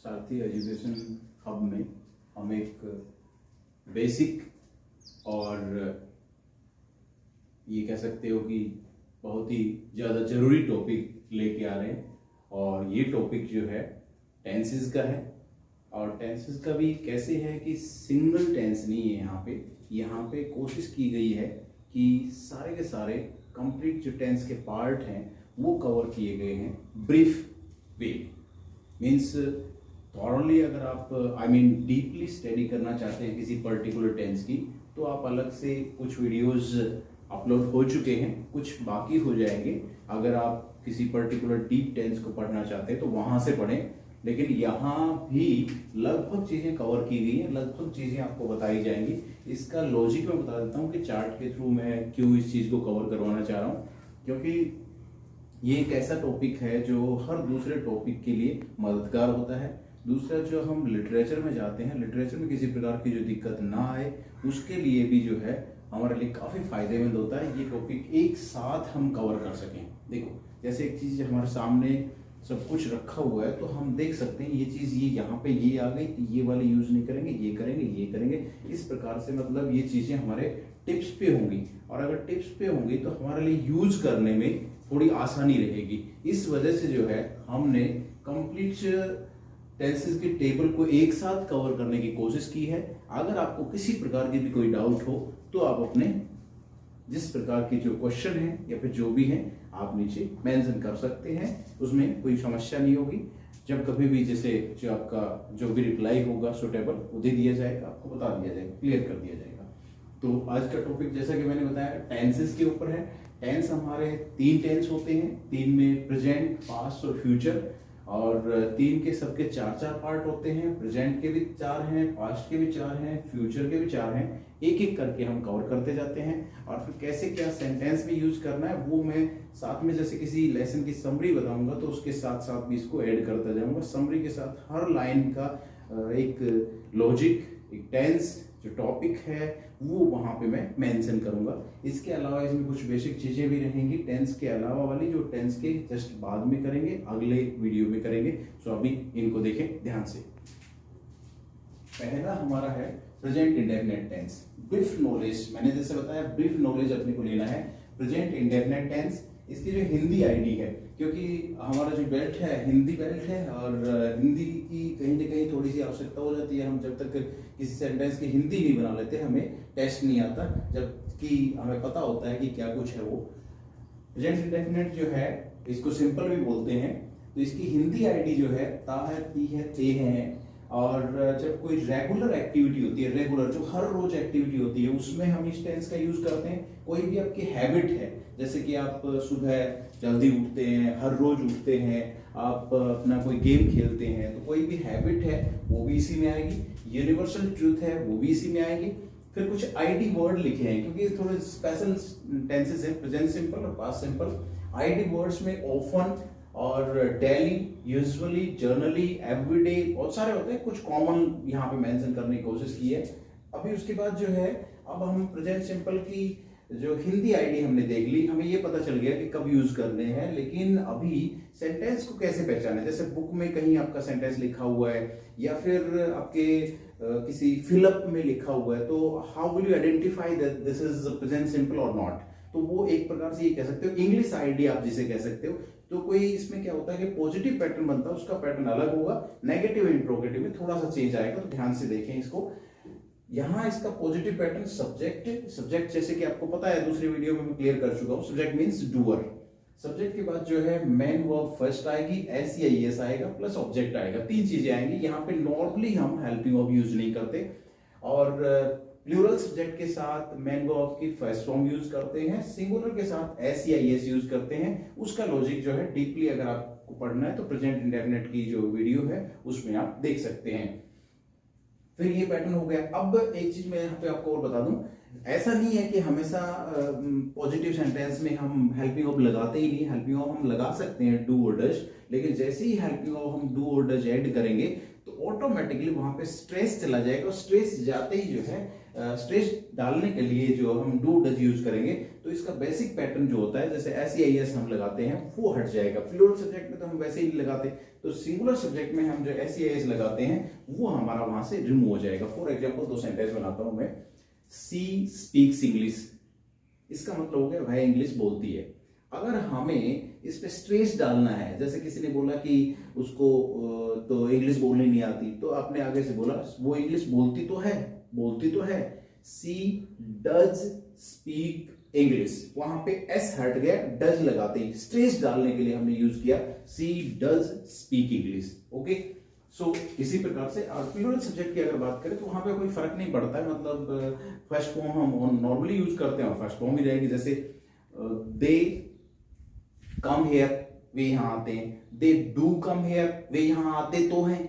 सारथी education hub में हम एक बेसिक और ये कह सकते हो कि बहुत ही ज़्यादा ज़रूरी टॉपिक लेके आ रहे हैं। और ये टॉपिक जो है टेंसेस का है। और टेंसेस का भी कैसे है कि सिंगल टेंस नहीं है। यहाँ पे कोशिश की गई है कि सारे के सारे कंप्लीट जो टेंस के पार्ट हैं वो कवर किए गए हैं ब्रीफ वे। मीन्स थॉरली अगर आप डीपली स्टडी करना चाहते हैं किसी पर्टिकुलर टेंस की, तो आप अलग से कुछ वीडियोस अपलोड हो चुके हैं, कुछ बाकी हो जाएंगे। अगर आप किसी पर्टिकुलर डीप टेंस को पढ़ना चाहते हैं तो वहां से पढ़ें। लेकिन यहाँ भी लगभग चीजें कवर की गई हैं, लगभग चीजें आपको बताई जाएंगी। इसका लॉजिक मैं बता देता हूँ कि चार्ट के थ्रू मैं क्यों इस चीज को कवर करवाना चाह रहा हूँ, क्योंकि ये एक ऐसा टॉपिक है जो हर दूसरे टॉपिक के लिए मददगार होता है। दूसरा, जो हम लिटरेचर में जाते हैं, लिटरेचर में किसी प्रकार की जो दिक्कत ना आए उसके लिए भी जो है हमारे लिए काफ़ी फायदेमंद होता है ये टॉपिक एक साथ हम कवर कर सकें। देखो, जैसे एक चीज़ हमारे सामने सब कुछ रखा हुआ है तो हम देख सकते हैं ये चीज़, ये यहाँ पे ये आ गई, ये वाले यूज़ नहीं करेंगे, ये करेंगे, ये करेंगे। इस प्रकार से मतलब ये चीज़ें हमारे टिप्स पे होंगी, और अगर टिप्स पे होंगी तो हमारे लिए यूज़ करने में थोड़ी आसानी रहेगी। इस वजह से जो है हमने कंप्लीट टेंसेस के टेबल को एक साथ कवर करने की कोशिश की है। अगर आपको किसी प्रकार की भी कोई डाउट हो तो आप अपने जिस प्रकार के जो क्वेश्चन है या फिर जो भी है आप नीचे मेंशन कर सकते हैं, उसमें कोई समस्या नहीं होगी। जब कभी भी जैसे जो आपका जो भी रिप्लाई होगा सुटेबल वो दे दिया जाएगा, आपको बता दिया जाएगा, क्लियर कर दिया जाएगा। तो आज का टॉपिक जैसा कि मैंने बताया टेंसेस के ऊपर है। टेंस हमारे 3 टेंस होते हैं, 3 में प्रेजेंट, पास्ट और फ्यूचर। और 3 के सबके 4-4 पार्ट होते हैं। प्रेजेंट के भी 4 हैं, पास्ट के भी 4 हैं, फ्यूचर के भी 4 हैं। एक एक करके हम कवर करते जाते हैं। और फिर कैसे क्या सेंटेंस में यूज करना है वो मैं साथ में जैसे किसी लेसन की समरी बताऊंगा तो उसके साथ साथ भी इसको ऐड करता जाऊंगा। समरी के साथ हर लाइन का एक लॉजिक, एक टेंस, जो टॉपिक है वो वहां पे मैं मेंशन करूंगा। इसके अलावा इसमें कुछ बेसिक चीजें भी रहेंगी टेंस के अलावा वाली, जो टेंस के जस्ट बाद में करेंगे, अगले वीडियो में करेंगे। सो अभी इनको देखें ध्यान से। पहला हमारा है present indefinite tense. Brief knowledge, मैंने जैसे बताया ब्रीफ नॉलेज अपने को लेना है। प्रेजेंट इंडेफिनिट टेंस, इसकी जो हिंदी आईडी है, क्योंकि हमारा जो बेल्ट है हिंदी बेल्ट है और हिंदी की कहीं ना कहीं थोड़ी सी आवश्यकता हो जाती है। हम जब तक किसी सेंटेंस की हिंदी नहीं बना लेते हमें टेस्ट नहीं आता, जबकि हमें पता होता है कि क्या कुछ है वो। प्रेजेंट इंडेफिनिट जो है इसको सिंपल भी बोलते हैं। तो इसकी हिंदी आईडी जो है ता है, ती है, ते है। और जब कोई रेगुलर एक्टिविटी होती है, रेगुलर जो हर रोज एक्टिविटी होती है, उसमें हम इस टेंस का यूज करते हैं। कोई भी आपकी हैबिट है, जैसे कि आप सुबह जल्दी उठते हैं, हर रोज उठते हैं, आप अपना कोई गेम खेलते हैं, तो कोई भी हैबिट है वो भी इसी में आएगी। यूनिवर्सल ट्रूथ है वो भी इसी में आएगी। फिर कुछ आईडी वर्ड लिखे हैं, क्योंकि थोड़े स्पेशल टेंसेस हैं, प्रेजेंट सिंपल और पास्ट सिंपल। आईडी वर्ड्स में ऑफन और डेली, यूजुअली, जर्नली, एवरीडे बहुत सारे होते हैं। कुछ कॉमन यहाँ पे मेंशन करने की कोशिश की है। अभी उसके बाद जो है अब हम प्रेजेंट सिंपल की जो हिंदी आईडी हमने देख ली, हमें ये पता चल गया कि कब यूज करने हैं। लेकिन अभी सेंटेंस को कैसे पहचाने, जैसे बुक में कहीं आपका सेंटेंस लिखा हुआ है या फिर आपके किसी फिलअप में लिखा हुआ है, तो how will you identify that this is present simple और नॉट। तो वो एक प्रकार से ये कह सकते हो इंग्लिश आईडी आप जिसे कह सकते हो। तो कोई इसमें क्या होता है कि पॉजिटिव पैटर्न बनता है, उसका पैटर्न अलग होगा, नेगेटिव इंट्रोगेटिव में थोड़ा सा चेंज आएगा। तो ध्यान से देखें इसको। यहाँ इसका पॉजिटिव पैटर्न सब्जेक्ट, सब्जेक्ट जैसे कि आपको पता है दूसरी वीडियो में मैं क्लियर कर चुका हूँ, सब्जेक्ट मींस डूअर। सब्जेक्ट के बाद जो है मेन वर्ब फर्स्ट आएगी, SEIS आएगा प्लस ऑब्जेक्ट आएगा, 3 चीजें आएंगी। यहाँ पे नॉर्मली हम हेल्पिंग वर्ब यूज नहीं करते, और प्लूरल सब्जेक्ट के साथ मेन वर्ब की फर्स्ट फॉर्म यूज करते हैं, सिंगुलर के साथ SEIS यूज करते हैं। उसका लॉजिक जो है डीपली अगर आपको पढ़ना है तो प्रेजेंट इंडेफिनिट की जो वीडियो है उसमें आप देख सकते हैं। फिर ये पैटर्न हो गया। अब एक चीज मैं यहाँ पे आपको और बता दूं, ऐसा नहीं है कि हमेशा पॉजिटिव सेंटेंस में हम हेल्पिंग वर्ब लगाते ही नहीं। हेल्पिंग वर्ब हम लगा सकते हैं डू और डज, लेकिन जैसे ही हेल्पिंग वर्ब हम डू और डज ऐड करेंगे तो ऑटोमेटिकली वहां पे स्ट्रेस चला जाएगा, और स्ट्रेस जाते ही जो है स्ट्रेस डालने के लिए जो हम डू डज यूज करेंगे तो इसका बेसिक पैटर्न जो होता है, जैसे SEIS हम लगाते हैं वो हट जाएगा। प्लूरल सब्जेक्ट में तो हम वैसे ही नहीं लगाते, तो सिंगुलर सब्जेक्ट में हम जो SEIS लगाते हैं वो हमारा वहां से रिमूव हो जाएगा। फॉर एग्जाम्पल 2 सेंटेंस बनाता हूं मैं। सी स्पीक्स इंग्लिश, इसका मतलब हो गया वह इंग्लिश बोलती है। अगर हमें इस पे स्ट्रेस डालना है, जैसे किसी ने बोला कि उसको तो इंग्लिश बोलनी नहीं आती, तो आपने आगे से बोला वो इंग्लिश बोलती तो है। सी डज स्पीक इंग्लिश, वहां पे एस हट गया, डज लगाते ही स्ट्रेस डालने के लिए हमने यूज किया सी डज स्पीक इंग्लिश। ओके, सो इसी प्रकार से प्लूरल सब्जेक्ट की अगर बात करें तो वहां पे कोई फर्क नहीं पड़ता है, मतलब फर्स्ट फॉर्म हम नॉर्मली यूज करते हैं और फर्स्ट फॉर्म ही रहेगी। जैसे दे कम हेयर, वे यहां आते हैं। दे डू कम हेयर, वे यहां आते तो हैं,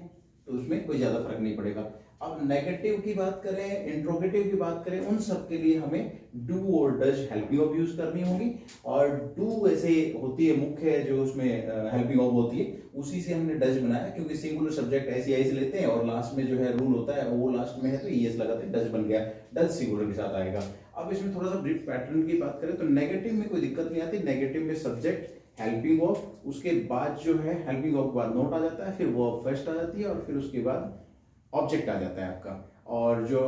तो उसमें कोई ज्यादा फर्क नहीं पड़ेगा। अब नेगेटिव की बात करें, इंट्रोगेटिव की बात करें, उन सब के लिए हमें डू और डज हेल्पिंग ऑफ यूज करनी होगी। और डू ऐसे होती है मुख्य जो उसमें हेल्पिंग ऑफ होती है, उसी से हमने डज बनाया, क्योंकि सिंगुलर सब्जेक्ट SEIS लेते हैं और लास्ट में जो है रूल होता है वो लास्ट में है तो ES लगाते हैं, डज बन गया, डज सिंगुलर के साथ आएगा। अब इसमें थोड़ा सा ब्रीफ पैटर्न की बात करें तो नेगेटिव में कोई दिक्कत नहीं आती। नेगेटिव में सब्जेक्ट हेल्पिंग ऑफ, उसके बाद जो है हेल्पिंग ऑफ के बाद नोट आ जाता है, फिर वर्ब फर्स्ट आ जाती है और फिर उसके बाद ऑब्जेक्ट आ जाता है आपका। और जो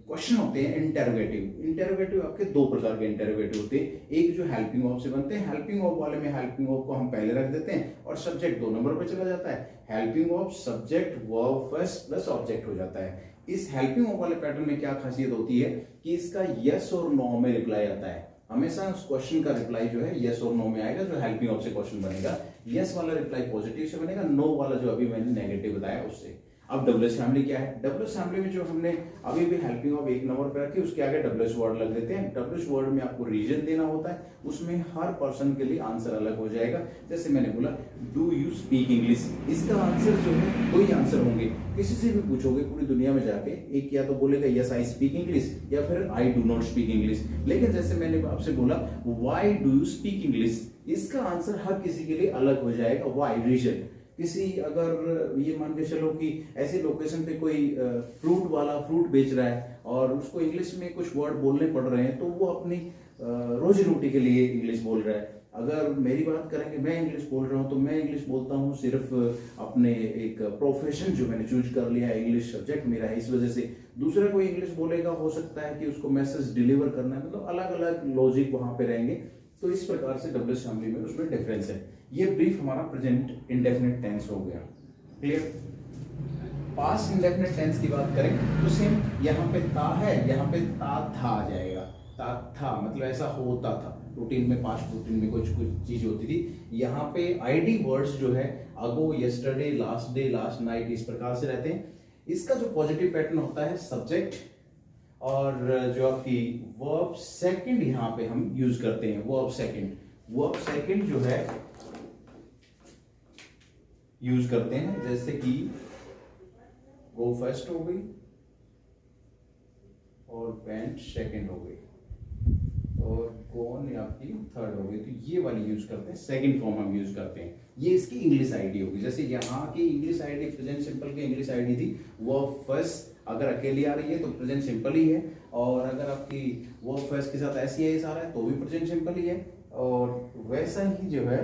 क्वेश्चन होते हैं इंटेरोगेटिव आपके 2 प्रकार के इंटेरोगेटिव होते हैं। एक जो हेल्पिंग ऑफ से बनते हैं, हेल्पिंग ऑफ वाले में हेल्पिंग ऑफ को हम पहले रख देते हैं और सब्जेक्ट 2 नंबर पर चला जाता है। Helping of subject verb first plus object हो जाता है। इस हेल्पिंग ऑफ वाले पैटर्न में क्या खासियत होती है कि इसका यस और नो में रिप्लाई आता है। हमेशा उस क्वेश्चन का रिप्लाई जो है यस और नो में आएगा, जो हेल्पिंग ऑफ से क्वेश्चन बनेगा। यस वाला रिप्लाई पॉजिटिव से बनेगा, नो वाला जो अभी मैंने नेगेटिव बताया उससे। अब WH फैमिली क्या है? WH फैमिली में जो हमने अभी भी हेल्पिंग ऑफ 1 नंबर पे रखी, उसके आगे WH वर्ड लग देते हैं। WH वर्ड में आपको रीजन देना होता है, उसमें हर पर्सन के लिए आंसर अलग हो जाएगा। जैसे मैंने बोला डू यू स्पीक इंग्लिश, इसका आंसर जो है 2 ही आंसर होंगे। किसी से भी पूछोगे पूरी दुनिया में जाके, एक या तो बोलेगा यस आई स्पीक इंग्लिश या फिर I do not speak English. लेकिन जैसे मैंने आपसे बोला why do you speak English, इसका आंसर हर किसी के लिए अलग हो जाएगा। Why, reason. किसी अगर ये मान के चलो कि ऐसे लोकेशन पे कोई फ्रूट वाला फ्रूट बेच रहा है और उसको इंग्लिश में कुछ वर्ड बोलने पड़ रहे हैं, तो वो अपनी रोजी रोटी के लिए इंग्लिश बोल रहा है। अगर मेरी बात करेंगे, मैं इंग्लिश बोल रहा हूँ तो मैं इंग्लिश बोलता हूँ सिर्फ अपने एक प्रोफेशन जो मैंने चूज कर लिया है, इंग्लिश सब्जेक्ट मेरा है, इस वजह से। दूसरा कोई इंग्लिश बोलेगा, हो सकता है कि उसको मैसेज डिलीवर करना है, मतलब अलग अलग लॉजिक वहां पे रहेंगे। तो इस प्रकार से WH फैमिली में उसमें डिफरेंस है। ये ब्रीफ हमारा प्रेजेंट इंडेफिनिट टेंस हो गया, क्लियर। पास्ट इंडेफिनिट टेंस की बात करें तो सेम, यहाँ पे ता है, यहाँ पे ता था आ जाएगा। ता था मतलब ऐसा होता था, रूटीन में, पास्ट रूटीन में कुछ चीज होती थी। यहाँ पे ID वर्ड्स जो है ago, yesterday, last day, last night, इस प्रकार से रहते हैं। इसका जो पॉजिटिव पैटर्न होता है सब्जेक्ट और जो आपकी वर्ब सेकंड यहाँ पे हम यूज करते हैं। वर्ब सेकंड जो है यूज करते हैं, जैसे कि गो फर्स्ट हो गई और वेंट सेकंड हो गई और गोन आपकी थर्ड हो गई, तो ये वाली यूज करते हैं। सेकंड फॉर्म हम यूज करते हैं, ये इसकी इंग्लिश आईडी होगी। जैसे यहाँ की इंग्लिश आईडी, प्रेजेंट सिंपल की इंग्लिश आईडी थी वर्ब फर्स्ट, अगर अकेली आ रही है तो प्रेजेंट सिंपल ही है, और अगर आपकी वर्ब फर्स्ट के साथ SEIS आ रहा है तो भी प्रेजेंट सिंपल ही है। और वैसा ही जो है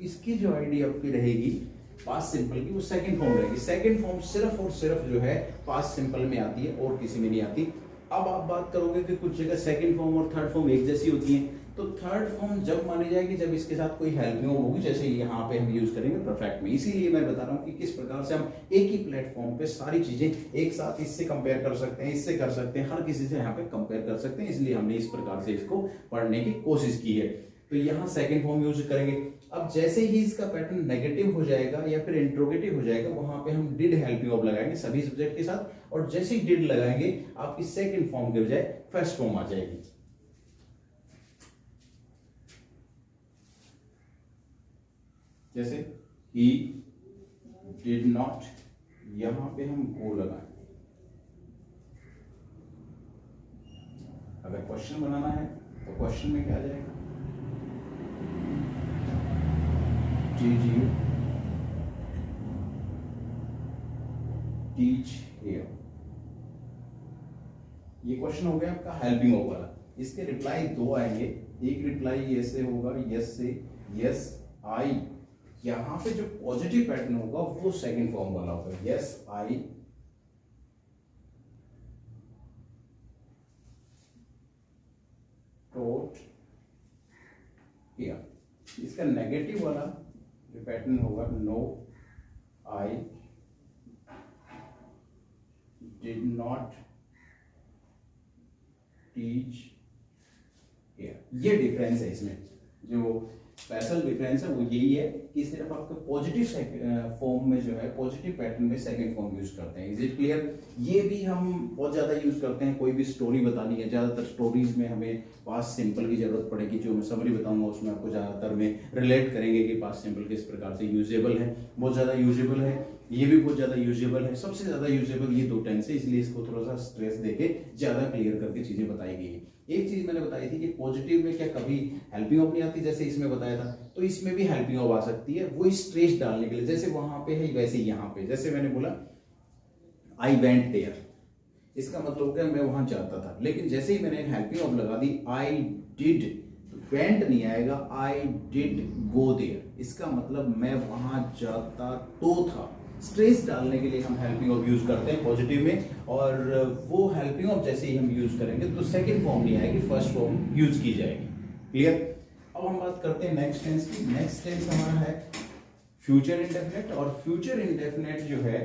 इसकी जो आईडी आपकी रहेगी पास्ट सिंपल की, वो सेकंड फॉर्म रहेगी। सेकंड फॉर्म सिर्फ और सिर्फ जो है पास्ट सिंपल में आती है और किसी में नहीं आती। अब आप बात करोगे कि कुछ जगह सेकंड फॉर्म और थर्ड फॉर्म एक जैसी होती है, तो थर्ड फॉर्म जब मानी जाएगी जब इसके साथ कोई हेल्पिंग होगी, जैसे यहाँ पे हम यूज करेंगे परफेक्ट में। इसीलिए मैं बता रहा हूँ कि किस प्रकार से हम एक ही प्लेटफॉर्म पे सारी चीजें एक साथ इससे कंपेयर कर सकते हैं, इससे कर सकते हैं, हर किसी से यहाँ पे कंपेयर कर सकते हैं। इसलिए हमने इस प्रकार से इसको पढ़ने की कोशिश की है। तो यहाँ सेकंड फॉर्म यूज करेंगे। अब जैसे ही इसका पैटर्न नेगेटिव हो जाएगा या फिर इंट्रोगेटिव हो जाएगा, वहां पे हम डिड हेल्पिंग ऑफ लगाएंगे सभी सब्जेक्ट के साथ, और जैसे ही डिड लगाएंगे आपकी सेकंड फॉर्म के बजाय फर्स्ट फॉर्म आ जाएगी। जैसे ही डिड नॉट, यहां पे हम गो लगाएं। अगर क्वेश्चन बनाना है तो क्वेश्चन में क्या आ जाएगा? Did you teach here. ये क्वेश्चन हो गया आपका हेल्पिंग ऑफ वाला। इसके रिप्लाई दो आएंगे। एक रिप्लाई ऐसे होगा यस से, यस आई, यहां पे जो पॉजिटिव पैटर्न होगा वो सेकंड फॉर्म वाला होगा, यस आई टॉट हियर। इसका नेगेटिव वाला जो पैटर्न होगा, no I did not teach here. ये डिफरेंस है इसमें, जो स्पेशल डिफरेंस है वो यही है कि सिर्फ आपके पॉजिटिव फॉर्म में जो है, पॉजिटिव पैटर्न में सेकंड फॉर्म यूज करते हैं। Is it clear? ये भी हम बहुत ज्यादा यूज करते हैं, कोई भी स्टोरी बतानी है, ज्यादातर स्टोरीज में हमें पास्ट सिंपल की जरूरत पड़ेगी। जो मैं समरी बताऊंगा उसमें आपको ज्यादातर में रिलेट करेंगे कि पास्ट सिंपल किस प्रकार से यूजेबल है, बहुत ज्यादा यूजेबल है, ये भी बहुत ज्यादा यूजेबल है। सबसे ज्यादा यूजेबल ये दो टेंस है, इसलिए इसको थोड़ा सा स्ट्रेस देके ज्यादा क्लियर करके चीजें बताई गई है। एक चीज मैंने बताई थी कि पॉजिटिव में क्या कभी हेल्पिंग ऑफ नहीं आती, जैसे इसमें बताया था, तो इसमें भी हेल्पिंग ऑफ आ सकती है, वो स्ट्रेस डालने के लिए। जैसे वहां पे है वैसे यहाँ पे, जैसे मैंने बोला आई वेंट देयर, इसका मतलब हो गया मैं वहां जाता था, लेकिन जैसे ही मैंने हेल्पिंग ऑफ लगा दी आई डिड, वेंट नहीं आएगा, आई डिड गो देयर, इसका मतलब मैं वहां जाता तो था। स्ट्रेस डालने के लिए हम हेल्पिंग ऑफ यूज करते हैं पॉजिटिव में, और वो हेल्पिंग ऑफ जैसे ही हम यूज करेंगे तो सेकंड फॉर्म नहीं आएगी, फर्स्ट फॉर्म यूज की जाएगी। क्लियर? अब हम बात करते हैं नेक्स्ट टेंस की। नेक्स्ट टेंस हमारा है फ्यूचर इंडेफिनिट, और फ्यूचर इंडेफिनिट जो है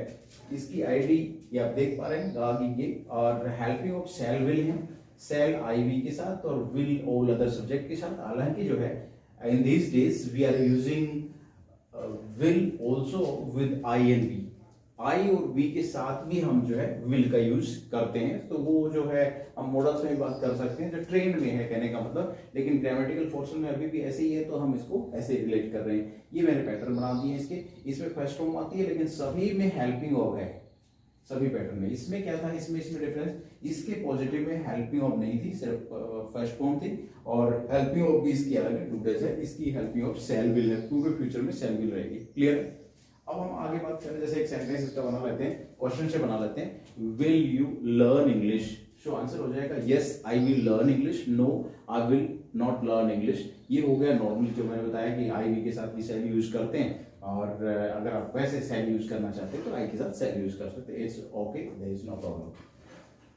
इसकी आईडी ये आप देख पा रहे हैं, गागी, और हेल्पिंग ऑफ शैल विल है, शैल आई वी के साथ और विल ऑल अदर सब्जेक्ट के साथ। हालांकि जो है in these days we are using will also with I and V, I और V के साथ भी हम जो है will का यूज करते हैं। तो वो जो है हम मॉडल्स में बात कर सकते हैं, जो ट्रेंड में है कहने का मतलब, लेकिन ग्रामेटिकल पोर्शन में अभी भी ऐसे ही है, तो हम इसको ऐसे रिलेट कर रहे हैं। ये मैंने पैटर्न बना दिए इसके, इसमें फर्स्ट फॉर्म आती है, लेकिन सभी में हेल्पिंग ऑफ है, सभी पैटर्न में। इसमें क्या था, इसमें डिफरेंस, इसके पॉजिटिव में हेल्पिंग ऑफ नहीं थी, सिर्फ फर्स्ट फॉर्म थी, और हेल्पिंग ऑफ भी इसकी अलग है, डूडेज है, इसकी हेल्पिंग ऑफ शैल विल है, पूरे फ्यूचर में शैल विल रहेगी। क्लियर? अब हम आगे बात करें, जैसे एक सेंटेंस इसका बना लेते हैं, क्वेश्चन से बना लेते हैं, will you learn English? So answer हो जाएगा yes I will learn English, no I will not learn English. ये हो गया नॉर्मली जो मैंने बताया कि आई वी के साथ भी शैल यूज करते हैं, और अगर आप वैसे शैल यूज करना चाहते हैं तो आई के साथ शैल यूज कर सकते हैं, it's okay, there is no problem.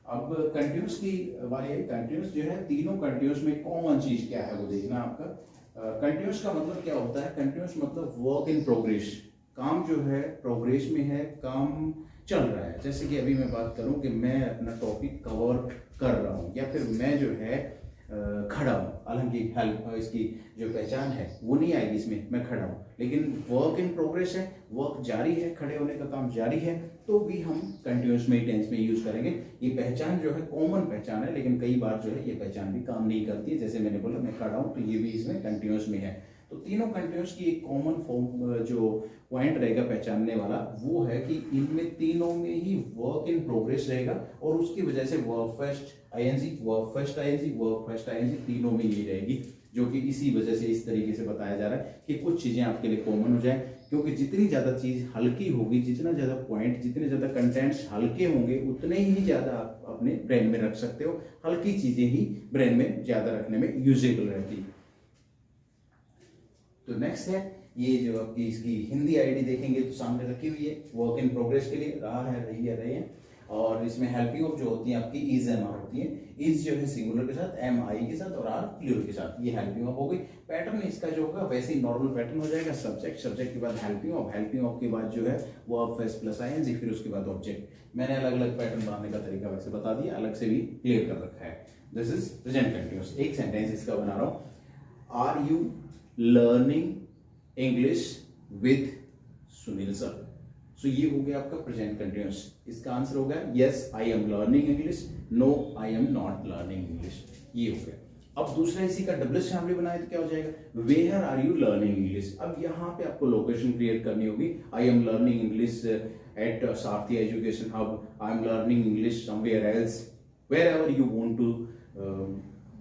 अब कंटिन्यूस की बारी है। कंटिन्यूस जो है, तीनों कंटिन्यूस में कॉमन चीज क्या है वो देखना आपका। कंटिन्यूस का मतलब क्या होता है? कंटिन्यूस मतलब वर्क इन प्रोग्रेस, काम जो है प्रोग्रेस में है, काम चल रहा है। जैसे कि अभी मैं बात करूं कि मैं अपना टॉपिक कवर कर रहा हूं, या फिर मैं जो है खड़ा हूं, हालांकि हेल्प इसकी जो पहचान है वो नहीं आएगी इसमें, मैं खड़ा हूं, लेकिन वर्क इन प्रोग्रेस है, वर्क जारी है, खड़े होने का काम जारी है, तो भी हम कंटिन्यूस में टेंस में यूज करेंगे। ये पहचान जो है कॉमन पहचान है, लेकिन कई बार जो है ये पहचान भी काम नहीं करती है। जैसे मैंने बोला मैं खड़ा हूं, तो ये भी इसमें कंटिन्यूस में है। तो तीनों कंटिन्यूस की एक कॉमन फॉर्म जो पॉइंट रहेगा पहचानने वाला, वो है कि इनमें तीनों में ही वर्क इन प्रोग्रेस रहेगा, और उसकी वजह से verb first ING, verb first ING, verb first ING, तीनों में यही रहेगी, जो कि इसी वजह से इस तरीके से बताया जा रहा है कि कुछ चीजें आपके लिए कॉमन हो जाए। क्योंकि जितनी ज्यादा चीज हल्की होगी, जितना ज्यादा पॉइंट, जितने ज्यादा कंटेंट्स हल्के होंगे, उतने ही ज्यादा आप अपने ब्रेन में रख सकते हो। हल्की चीजें ही ब्रेन में ज्यादा रखने में यूजेबल रहती है। तो नेक्स्ट है ये जो आपकी इसकी हिंदी आईडी देखेंगे तो सामने रखी हुई है, वर्क इन प्रोग्रेस के लिए, रहा है, रही है, रहे हैं। और इसमें हेल्पिंग ऑफ जो होती है आपकी इज एम आर होती है, इज जो है सिंगुलर के साथ, एम आई के साथ, और आर प्लूरल के साथ, ये हेल्पिंग ऑफ हो गई। पैटर्न इसका जो होगा वैसे ही नॉर्मल पैटर्न हो जाएगा, सब्जेक्ट, सब्जेक्ट के बाद हेल्पिंग ऑफ, हेल्पिंग ऑफ के बाद जो है वर्ब फर्स्ट प्लस आईएनजी, फिर उसके बाद ऑब्जेक्ट। मैंने अलग अलग पैटर्न बनाने का तरीका वैसे बता दिया, अलग से भी क्लियर कर रखा है। This is present continuous. एक सेंटेंस इसका बना रहा हूं, are you learning English with Sunil sir? So ये हो गया आपका प्रेजेंट कंटिन्यूअस। इसका आंसर हो गया yes I am learning English, no I am not learning English, ये हो गया। अब दूसरा इसी का डबल्स फैमिली बनाए तो क्या हो जाएगा, where are you learning English? अब यहाँ पे आपको लोकेशन क्रिएट करनी होगी। I am learning English at Sarathi education hub, I am learning English somewhere else, wherever you want to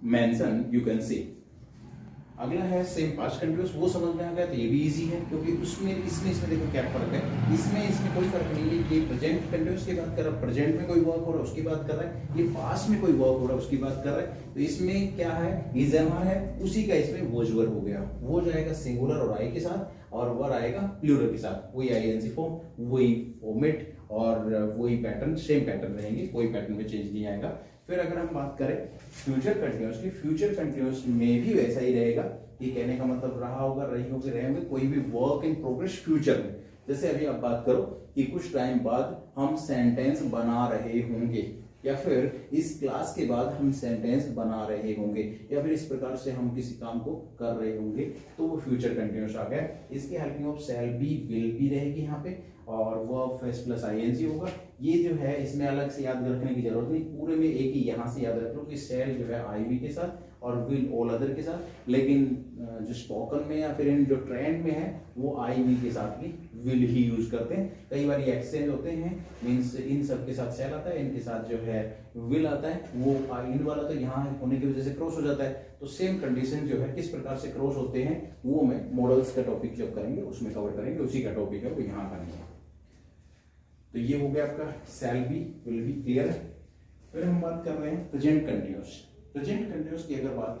mention you can say. अगला है सेम पास्ट कंटिन्यूअस, वो समझ में आ गया तो ये भी इजी है, क्योंकि उसमें इसमें देखो क्या फर्क है, इसमें कोई फर्क नहीं है। ये प्रेजेंट कंटिन्यूअस की बात कर रहा है, प्रेजेंट में कोई वर्क हो रहा है उसकी बात कर रहा है, ये पास्ट में कोई वर्क हो रहा है उसकी बात कर रहा है। तो इसमें क्या है, इज एम आर है, उसी का इसमें वोज वर्ब हो गया, वो जाएगा सिंगुलर और आई के साथ, और वर आएगा प्लूरल के साथ, वही आईएनजी फॉर्म, वही फॉर्मेट और वही पैटर्न, सेम पैटर्न रहेंगे, कोई पैटर्न में चेंज नहीं आएगा। फिर अगर हम बात करें फ्यूचर कंटिन्यूअस की, फ्यूचर कंटिन्यूअस में भी वैसा ही रहेगा, कि कहने का मतलब रहा होगा, रही होगी, रहे होंगे, कोई भी वर्क इन प्रोग्रेस फ्यूचर में। जैसे अभी आप बात करो कि कुछ टाइम बाद हम सेंटेंस बना रहे होंगे, या फिर इस क्लास के बाद हम सेंटेंस बना रहे होंगे, या फिर इस प्रकार से हम किसी काम को कर रहे होंगे, तो वो फ्यूचर कंटिन्यूअस आ गया। इसके helping of shall be, will be रहेगी यहाँ पे, और वर्ब फेस प्लस आईएनजी होगा। ये जो है इसमें अलग से याद रखने की जरूरत नहीं, पूरे में एक ही यहाँ से याद रख लो कि शैल जो है आईवी के साथ और विल ऑल अदर के साथ, लेकिन जो स्पोकन में या फिर इन जो ट्रेंड में है वो आईवी के साथ भी विल ही यूज करते हैं। कई बार ये एक्सचेंज होते हैं, मीन्स इन सब के साथ शैल आता है, इनके साथ जो है विल आता है, वो इन वाला तो यहाँ होने की वजह से क्रॉस हो जाता है। तो सेम कंडीशन जो है किस प्रकार से क्रॉस होते हैं वो मैं मॉडल्स का टॉपिक जब करेंगे उसमें कवर करेंगे, उसी का टॉपिक है वो यहाँ करेंगे। तो ये हो गया आपका shall be, will be, clear है। फिर हम बात कर रहे हैं प्रेजेंट कंटिन्यूअस। प्रेजेंट कंटिन्यूअस की अगर बात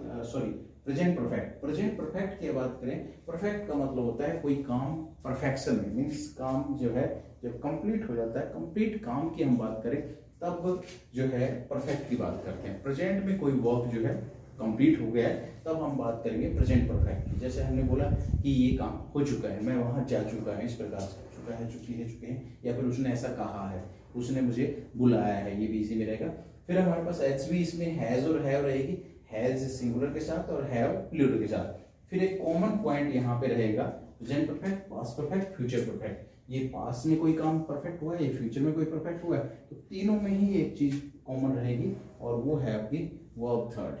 प्रेजेंट परफेक्ट, प्रेजेंट परफेक्ट की बात करें, परफेक्ट का मतलब होता है कोई काम परफेक्शन में, मीन्स काम जो है जब कंप्लीट हो जाता है, कंप्लीट काम की हम बात करें तब जो है परफेक्ट की बात करते हैं। प्रेजेंट में कोई वर्क जो है कंप्लीट हो गया है तब हम बात करेंगे प्रेजेंट परफेक्ट की। जैसे हमने बोला कि ये काम हो चुका है, मैं वहां जा चुका है, इस प्रकार से चुका है, चुके हैं, या फिर उसने ऐसा कहा है, उसने मुझे बुलाया है, ये भी इसी में रहेगा। फिर हमारे पास एच बी इसमें हैज और हैव रहेगी, हैज सिंगुलर के साथ और हैव प्लूरल के साथ। फिर एक कॉमन पॉइंट यहाँ पे रहेगा present perfect, past perfect, future perfect. ये पास्ट में कोई काम परफेक्ट हुआ है, ये फ्यूचर में कोई परफेक्ट हुआ है, तो तीनों में ही एक चीज कॉमन रहेगी और वो है आपकी वर्ब थर्ड,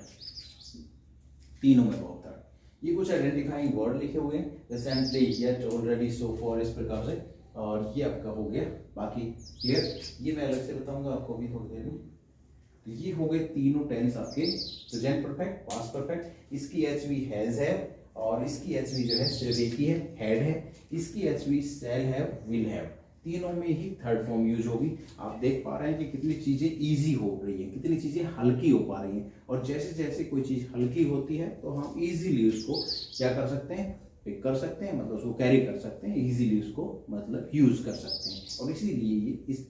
तीनों में वर्ब थर्ड। ये कुछ आइडेंटिफाइंग वर्ड लिखे हुए हैं, recently, yet, already, so for, इस प्रकार से, और ये आपका हो गया। बाकी क्लियर, ये मैं अलग से बताऊंगा आपको अभी थोड़ी देर में। तो ये हो गए तीनों टेंस आपके, प्रेजेंट परफेक्ट, पास्ट परफेक्ट। इसकी एचवी हैज है और इसकी एचवी जो है सिर्फ एक ही है, हैड है। इसकी HV shell have, will have, तीनों में ही थर्ड फॉर्म यूज होगी। आप देख पा रहे हैं कि कितनी चीजें इजी हो रही हैं, कितनी चीजें हल्की हो पा रही हैं, और जैसे जैसे कोई चीज हल्की होती है तो हम इजीली उसको क्या कर सकते हैं, पिक कर सकते हैं, मतलब उसको कैरी कर सकते हैं, इजीली उसको मतलब यूज कर सकते हैं। और इसीलिए इस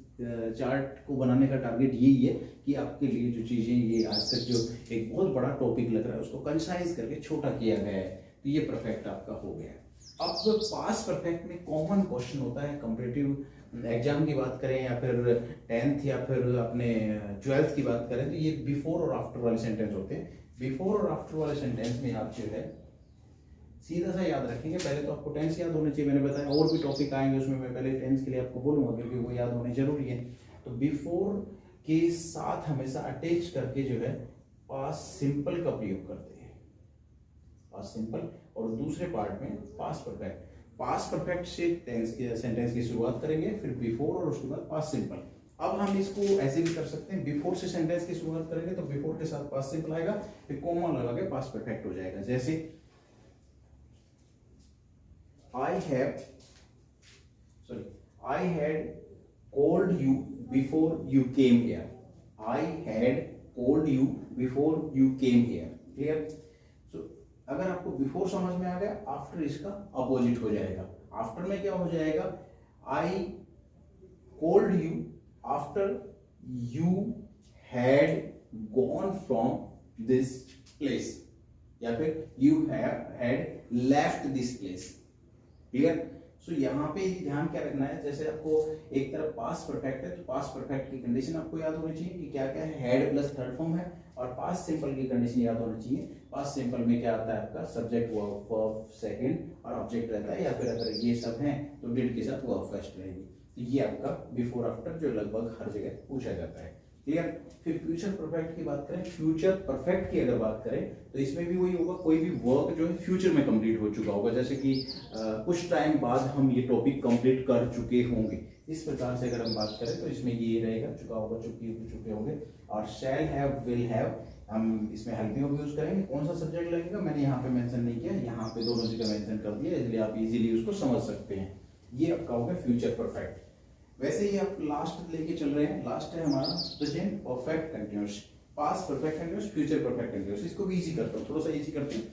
चार्ट को बनाने का टारगेट यही है कि आपके लिए जो चीजें ये आज तक जो एक बहुत बड़ा टॉपिक लग रहा है उसको कंसाइज करके छोटा किया गया है। तो ये परफेक्ट आपका हो गया। अब पास्ट परफेक्ट में कॉमन क्वेश्चन होता है, कॉम्पिटिटिव एग्जाम की बात करें या फिर 10th या फिर अपने 12th की बात करें, तो ये बिफोर और आफ्टर वाले सेंटेंस होते हैं। बिफोर और आफ्टर वाले सेंटेंस में आप जो है सीधा सा याद रखेंगे। पहले तो आपको टेंस याद होने चाहिए, मैंने बताया और भी टॉपिक आएंगे उसमें मैं पहले टेंस के लिए आपको बोलूंगा क्योंकि वो याद होने जरूरी है। तो बिफोर के साथ हमेशा अटैच करके जो है पास्ट सिंपल का प्रयोग करते हैं, पास्ट सिंपल, और दूसरे पार्ट में पास्ट परफेक्ट। पास्ट परफेक्ट से टेंस के सेंटेंस की शुरुआत करेंगे, फिर बिफोर और उसके बाद पास्ट सिंपल। अब हम इसको ऐसे भी कर सकते हैं, बिफोर से सेंटेंस की शुरुआत करेंगे तो बिफोर के साथ पास्ट सिंपल आएगा, फिर कॉमा लगा के पास्ट परफेक्ट हो जाएगा। जैसे I had called you before you came here. I had called you before you came here. Clear? So अगर आपको बिफोर समझ में आ गया, आफ्टर इसका अपोजिट हो जाएगा। आफ्टर में क्या हो जाएगा, I called you after you had gone from this place, या फिर you had left this place. Clear? So यहाँ पे ध्यान क्या रखना है, जैसे आपको एक तरफ पास्ट परफेक्ट है तो पास्ट परफेक्ट की कंडीशन आपको याद होनी चाहिए कि क्या क्या है, हैड प्लस थर्ड फॉर्म है, और पास्ट सिंपल की कंडीशन याद होनी चाहिए। पास्ट सिंपल में क्या आता है आपका सब्जेक्ट वर्ब सेकंड और ऑब्जेक्ट रहता है, या फिर अगर ये सब हैं तो डिड के साथ वर्ब फर्स्ट रहेगी। तो ये आपका बिफोर आफ्टर जो लगभग हर जगह पूछा जाता है। क्लियर? फिर फ्यूचर परफेक्ट की बात करें, फ्यूचर परफेक्ट की अगर बात करें तो इसमें भी वही होगा, कोई भी वर्क जो है फ्यूचर में कंप्लीट हो चुका होगा, जैसे कि कुछ टाइम बाद हम ये टॉपिक कंप्लीट कर चुके होंगे। इस प्रकार से अगर हम बात करें तो इसमें ये रहेगा, चुका होगा, चुके होंगे। और शैल हैव, विल हैव, हम इसमें हेल्पिंग ऑफ यूज करेंगे। कौन सा सब्जेक्ट लगेगा मैंने यहाँ पे मेंशन नहीं किया, यहाँ पे दोनों जगह मेंशन कर दिया, इसलिए आप इजीली उसको समझ सकते हैं। ये आपका होगा फ्यूचर परफेक्ट। वैसे ही आप लास्ट लेके चल रहे हैं, लास्ट है हमारा present perfect continuous, past perfect continuous, future perfect continuous. इसको भी इजी करता हूँ, थोड़ा सा इजी करते हैं।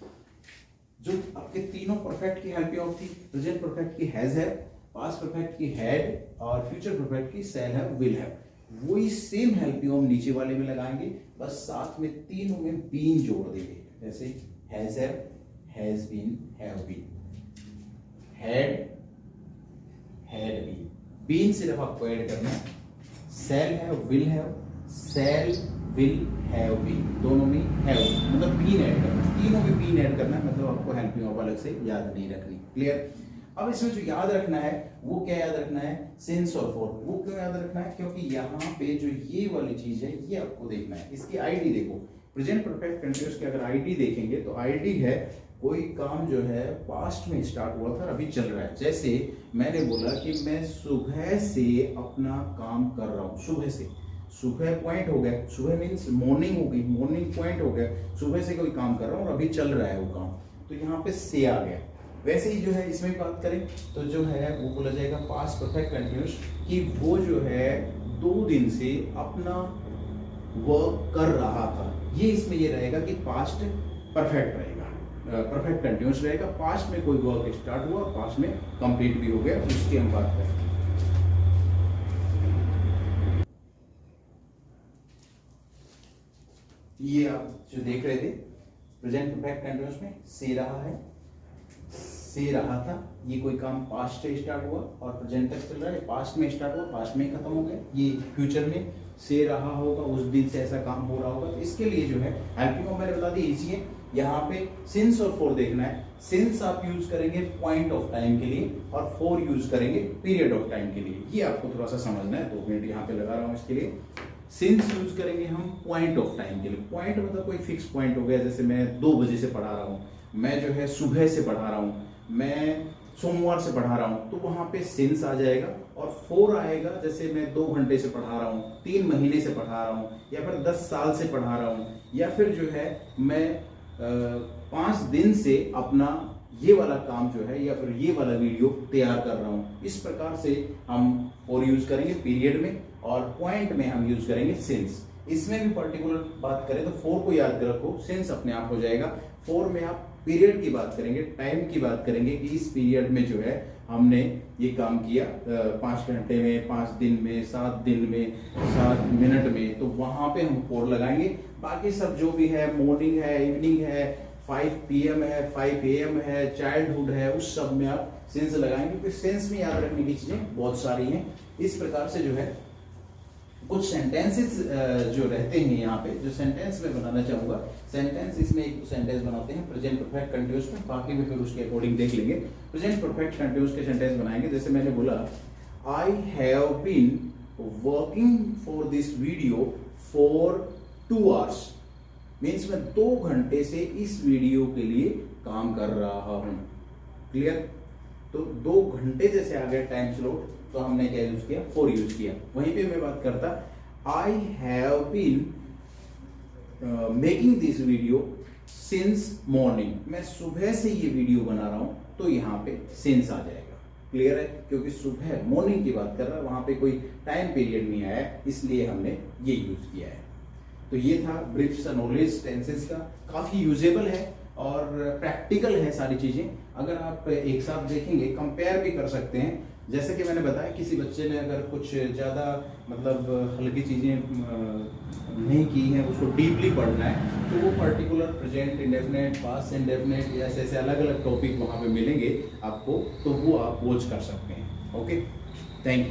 जो आपके तीनों परफेक्ट की हेल्पिंग ऑफ थी, प्रेजेंट परफेक्ट की हैज है, पास्ट परफेक्ट की हैड और फ्यूचर परफेक्ट की शैल हैव, विल हैव, वही सेम हेल्पिंग ऑफ नीचे वाले में लगाएंगे, बस साथ में तीनों में बीन जोड़ देंगे। जैसे has have, has been, have been, had, had been. Been सिर्फ आपको ऐड करना है, shall have, will have, shall will have been, दोनों में हैव मतलब बीन ऐड करना है, तीनों में बीन ऐड करना है, मतलब आपको हेल्पिंग ऑफ अलग से याद नहीं रखनी। क्लियर? अब इसमें जो याद रखना है वो क्या याद रखना है, सिंस और फॉर। वो क्यों याद रखना है, क्योंकि यहाँ पे जो ये वाली चीज है ये आपको देखना है। इसकी आईडी देखो, प्रेजेंट परफेक्ट कंटिन्यूअस की अगर आईडी देखेंगे तो आईडी है कोई काम जो है पास्ट में स्टार्ट हुआ था अभी चल रहा है। जैसे मैंने बोला कि मैं सुबह से अपना काम कर रहा हूँ, सुबह से, सुबह पॉइंट हो गया, सुबह मीन्स मॉर्निंग हो गई, मॉर्निंग पॉइंट हो गया, सुबह से कोई काम कर रहा हूँ और अभी चल रहा है वो काम, तो यहाँ पे से आ गया। वैसे ही जो है इसमें बात करें तो जो है वो बोला जाएगा पास्ट परफेक्ट कंटिन्यूअस कि वो जो है 2 दिन से अपना वर्क कर रहा था। ये इसमें ये रहेगा कि पास्ट परफेक्ट रहेगा, परफेक्ट कंटिन्यूअस रहेगा। पास्ट में कोई वर्क स्टार्ट हुआ, पास्ट में कंप्लीट भी हो गया, उसकी हम बात करें। ये आप जो देख रहे थे प्रेजेंट परफेक्ट कंटिन्यूअस में से रहा है, से रहा था, ये कोई काम पास्ट से स्टार्ट हुआ और प्रेजेंट तक चल रहा है, पास्ट में स्टार्ट हुआ, पास्ट में खत्म हो गया, ये फ्यूचर में से रहा होगा, उस दिन से ऐसा काम हो रहा होगा। तो इसके लिए जो है हेल्पिंग ऑफ मैंने बता दी इजी है। यहाँ पे सिंस और फॉर देखना है। सिंस आप यूज करेंगे पॉइंट ऑफ टाइम के लिए और फॉर यूज करेंगे पीरियड ऑफ टाइम के लिए। ये आपको थोड़ा सा समझना है, 2 मिनट यहाँ पे लगा रहा हूँ इसके लिए। सिंस यूज करेंगे हम पॉइंट ऑफ टाइम के लिए। पॉइंट मतलब कोई फिक्स पॉइंट हो गया, जैसे मैं 2 बजे से पढ़ा रहा हूँ, मैं जो है सुबह से पढ़ा रहा हूँ, मैं सोमवार से पढ़ा रहा हूँ, तो वहां पे सिंस आ जाएगा और फॉर आएगा। जैसे मैं 2 घंटे से पढ़ा रहा हूँ, 3 महीने से पढ़ा रहा हूँ, या फिर 10 साल से पढ़ा रहा हूँ, या फिर जो है मैं 5 दिन से अपना ये वाला काम जो है या फिर ये वाला वीडियो तैयार कर रहा हूँ। इस प्रकार से हम फॉर यूज करेंगे पीरियड में और पॉइंट में हम यूज करेंगे सिंस। इसमें भी पर्टिकुलर बात करें तो फॉर को याद रखो, सिंस अपने आप हो जाएगा। फॉर में आप पीरियड की बात करेंगे, टाइम की बात करेंगे कि इस पीरियड में जो है हमने ये काम किया 5 घंटे में, 5 दिन में, 7 दिन में, 7 मिनट में, तो वहां पे हम फॉर लगाएंगे। बाकी सब जो भी है, मॉर्निंग है, इवनिंग है, 5 PM है, 5 AM है, चाइल्डहुड है, उस सब में आप सेंस लगाएंगे, क्योंकि सेंस में याद रखने की चीजें बहुत सारी हैं। इस प्रकार से जो है कुछ सेंटेंसेस जो रहते हैं यहाँ पे, जो सेंटेंस में बनाना चाहूंगा, सेंटेंस इसमें एक सेंटेंस बनाते हैं प्रेजेंट परफेक्ट कंटिन्यूअस में, बाकी भी फिर उसके अकॉर्डिंग देख लेंगे। प्रेजेंट परफेक्ट कंटिन्यूअस के सेंटेंस बनाएंगे। जैसे मैंने बोला I have been working for this video for 2 hours, means मैं 2 घंटे से इस वीडियो के लिए काम कर रहा हूं। क्लियर? तो 2 घंटे जैसे आ गया टाइम स्लॉट, तो हमने क्या यूज किया, फॉर यूज किया। वहीं पे मैं बात करता I have been making this video since morning, मैं सुबह से ये वीडियो बना रहा हूं, तो यहाँ पे सिंस आ जाएगा। क्लियर है? क्योंकि सुबह मॉर्निंग की बात कर रहा है, वहां पे कोई टाइम पीरियड नहीं आया, इसलिए हमने ये यूज किया है। तो ये था ब्रीफ सा नॉलेज टेंसेस का, काफी यूजेबल है और प्रैक्टिकल है सारी चीजें। अगर आप एक साथ देखेंगे, कंपेयर भी कर सकते हैं। जैसे कि मैंने बताया, किसी बच्चे ने अगर कुछ ज़्यादा मतलब हल्की चीज़ें नहीं की हैं, उसको डीपली पढ़ना है, तो वो particular present indefinite, past indefinite, या ऐसे अलग अलग टॉपिक वहाँ पे मिलेंगे आपको, तो वो आप वॉच कर सकते हैं। Okay, thank you.